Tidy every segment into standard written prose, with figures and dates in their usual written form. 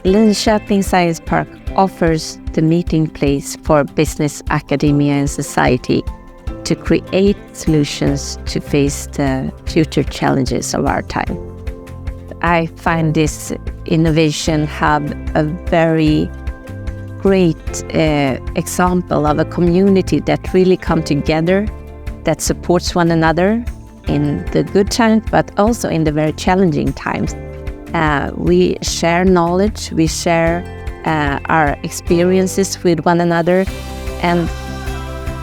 Linköping Science Park offers the meeting place for business, academia and society to create solutions to face the future challenges of our time. I find this innovation hub a very great example of a community that really come together, that supports one another in the good times, but also in the very challenging times. We share knowledge, we share our experiences with one another, and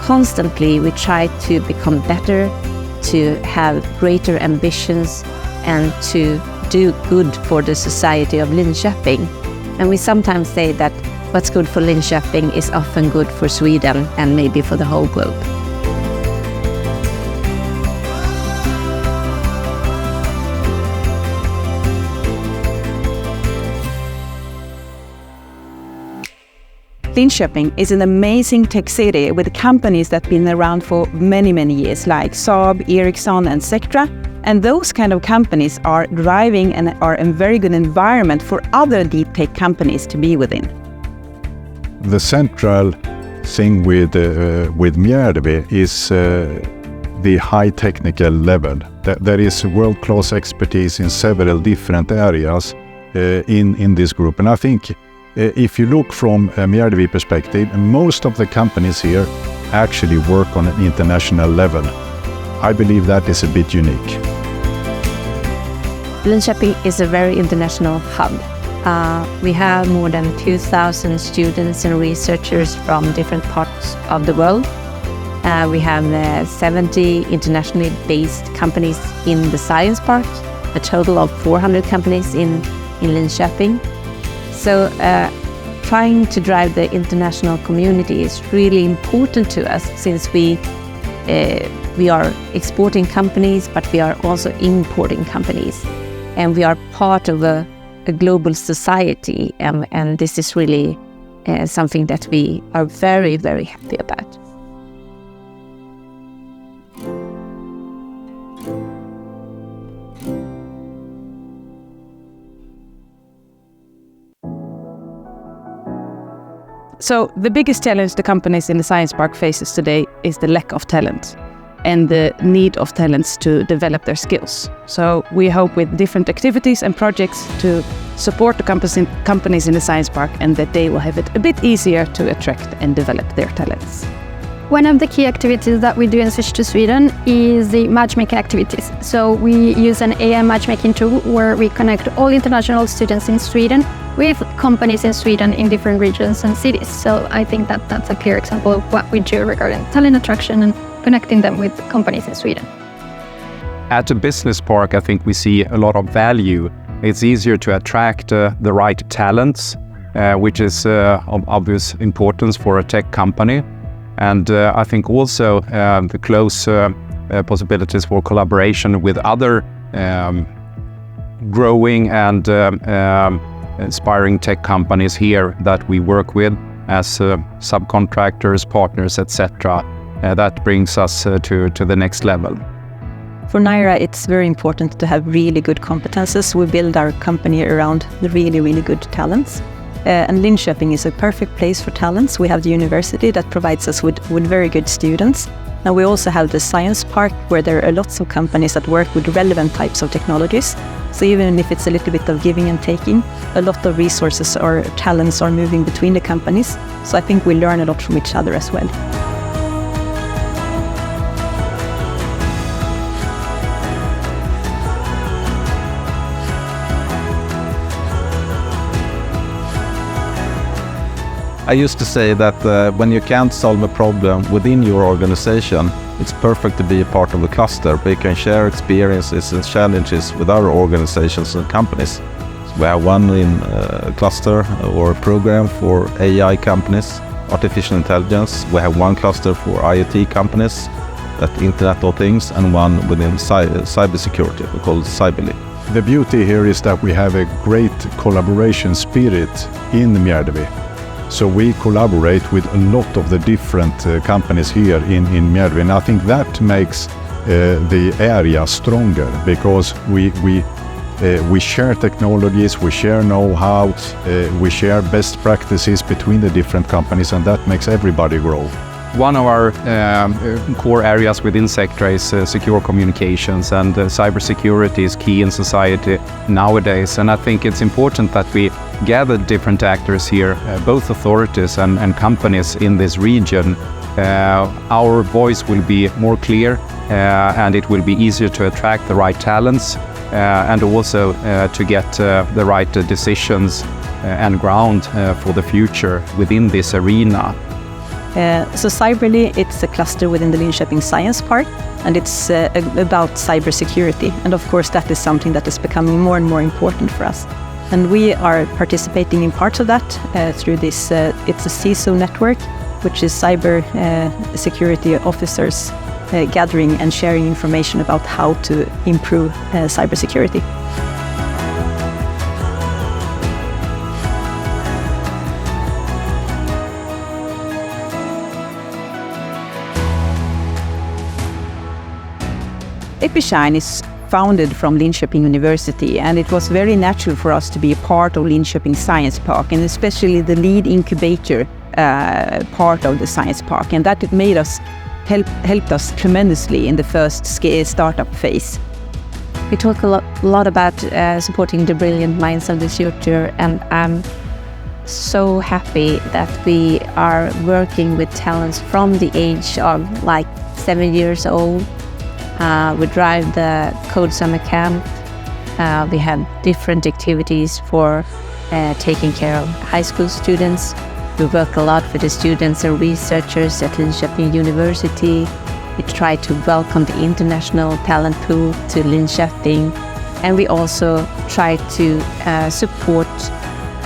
constantly we try to become better, to have greater ambitions, and to do good for the society of Linköping. And we sometimes say that what's good for Linköping is often good for Sweden and maybe for the whole globe. Linköping is an amazing tech city with companies that have been around for many, many years, like Saab, Ericsson and Sectra. And those kind of companies are driving and are a very good environment for other deep tech companies to be within. The central thing with Mjärdevi is the high technical level. There is world-class expertise in several different areas in this group. And I think if you look from a Mjärdevi perspective, most of the companies here actually work on an international level. I believe that is a bit unique. Linköping is a very international hub. We have more than 2,000 students and researchers from different parts of the world. We have 70 internationally based companies in the Science Park, a total of 400 companies in Linköping. So trying to drive the international community is really important to us, since we are exporting companies, but we are also importing companies. And we are part of a global society, and this is really something that we are very, very happy about. So the biggest challenge the companies in the Science Park faces today is the lack of talent and the need of talents to develop their skills. So we hope with different activities and projects to support the companies in the Science Park, and that they will have it a bit easier to attract and develop their talents. One of the key activities that we do in Switch to Sweden is the matchmaking activities. So we use an AI matchmaking tool where we connect all international students in Sweden with companies in Sweden in different regions and cities. So I think that that's a clear example of what we do regarding talent attraction and connecting them with companies in Sweden. At a business park, I think we see a lot of value. It's easier to attract the right talents, which is of obvious importance for a tech company. And I think also the close possibilities for collaboration with other growing and aspiring tech companies here that we work with as subcontractors, partners, etc. That brings us to the next level. For Naira, it's very important to have really good competences. We build our company around the really, really good talents. And Linköping is a perfect place for talents. We have the university that provides us with very good students. And we also have the Science Park, where there are lots of companies that work with relevant types of technologies. So even if it's a little bit of giving and taking, a lot of resources or talents are moving between the companies. So I think we learn a lot from each other as well. I used to say that when you can't solve a problem within your organization, it's perfect to be a part of a cluster where you can share experiences and challenges with other organizations and companies. So we have one in a cluster or a program for AI companies, artificial intelligence. We have one cluster for IoT companies, that Internet of Things, and one within cybersecurity, we call it Cyberly. The beauty here is that we have a great collaboration spirit in Mjärdevi. So we collaborate with a lot of the different companies here in Mjärdevi, and I think that makes the area stronger, because we We share technologies, we share know-how, we share best practices between the different companies, and that makes everybody grow. One of our core areas within Sectra is secure communications, and cybersecurity is key in society nowadays. And I think it's important that we gather different actors here, both authorities and companies in this region. Our voice will be more clear, and it will be easier to attract the right talents, and also to get the right decisions and ground for the future within this arena. So Cyberly, it's a cluster within the Linköping Science Park, and it's about cybersecurity. And of course, that is something that is becoming more and more important for us. And we are participating in parts of that through this, it's a CISO network, which is cyber security officers gathering and sharing information about how to improve cybersecurity. Epishine is founded from Linköping University, and it was very natural for us to be a part of Linköping Science Park, and especially the lead incubator part of the Science Park, and that made us helped us tremendously in the first startup phase. We talk a lot about supporting the brilliant minds of the future, and I'm so happy that we are working with talents from the age of like 7 years old. We drive the Code Summer Camp. We have different activities for taking care of high school students. We work a lot with the students and researchers at Linköping University. We try to welcome the international talent pool to Linköping. And we also try to support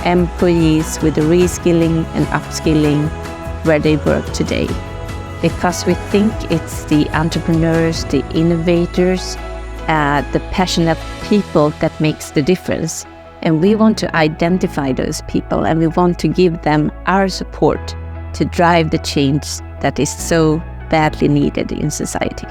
employees with the reskilling and upskilling where they work today. Because we think it's the entrepreneurs, the innovators, the passionate people that makes the difference. And we want to identify those people, and we want to give them our support to drive the change that is so badly needed in society.